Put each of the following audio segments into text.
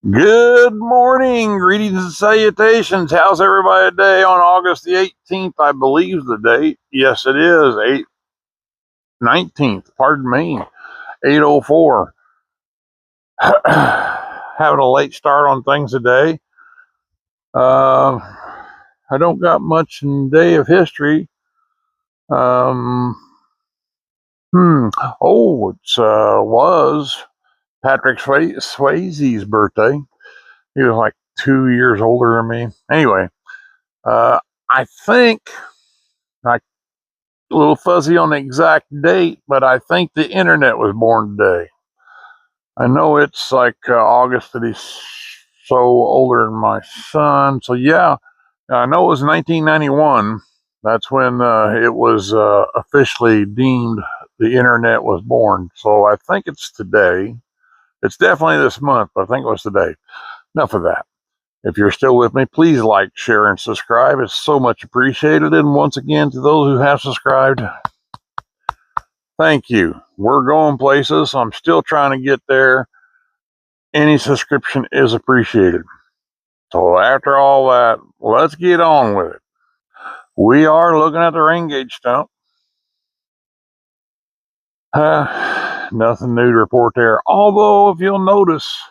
Good morning, greetings and salutations. How's everybody today on August the 18th? I believe the date. Yes, it is 19th. Pardon me, 8:04. Having a late start on things today. I don't got much in day of history. Um, Oh, it's was Patrick Swayze's birthday. He was like 2 years older than me. Anyway. Uh, I think, like, a little fuzzy on the exact date, but I think the internet was born today. I know it's like August that he's so older than my son. So, yeah, I know it was 1991. That's when it was officially deemed the internet was born. So, I think it's today. It's definitely this month, but I think it was today. Enough of that. If you're still with me, please like, share, and subscribe. It's so much appreciated. And once again, to those who have subscribed, thank you. We're going places. I'm still trying to get there. Any subscription is appreciated. So after all that, let's get on with it. We are looking at the rain gauge stump. Nothing new to report there. Although, if you'll notice,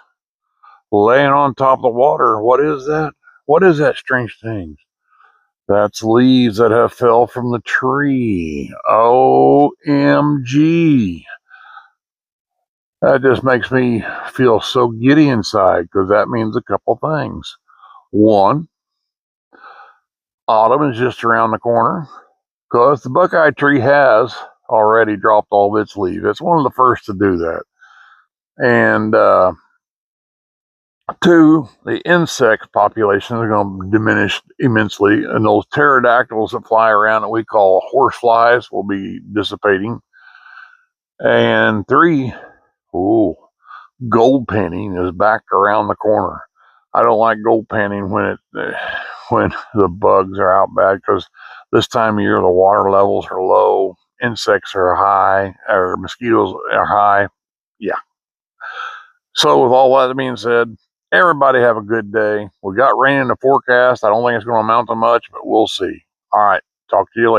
laying on top of the water, what is that? What is that strange thing? That's leaves that have fell from the tree. OMG. That just makes me feel so giddy inside because that means a couple things. One, autumn is just around the corner because the Buckeye tree has already dropped all of its leaves. It's one of the first to do that. And two, the insect population is going to diminish immensely, and those pterodactyls that fly around that we call horseflies will be dissipating. And three, gold panning is back around the corner. I don't like gold panning when the bugs are out bad because this time of year the water levels are low, insects are high, or mosquitoes are high. Yeah. So with all that being said, everybody have a good day. We got rain in the forecast. I don't think it's going to amount to much, but we'll see. All right. Talk to you later.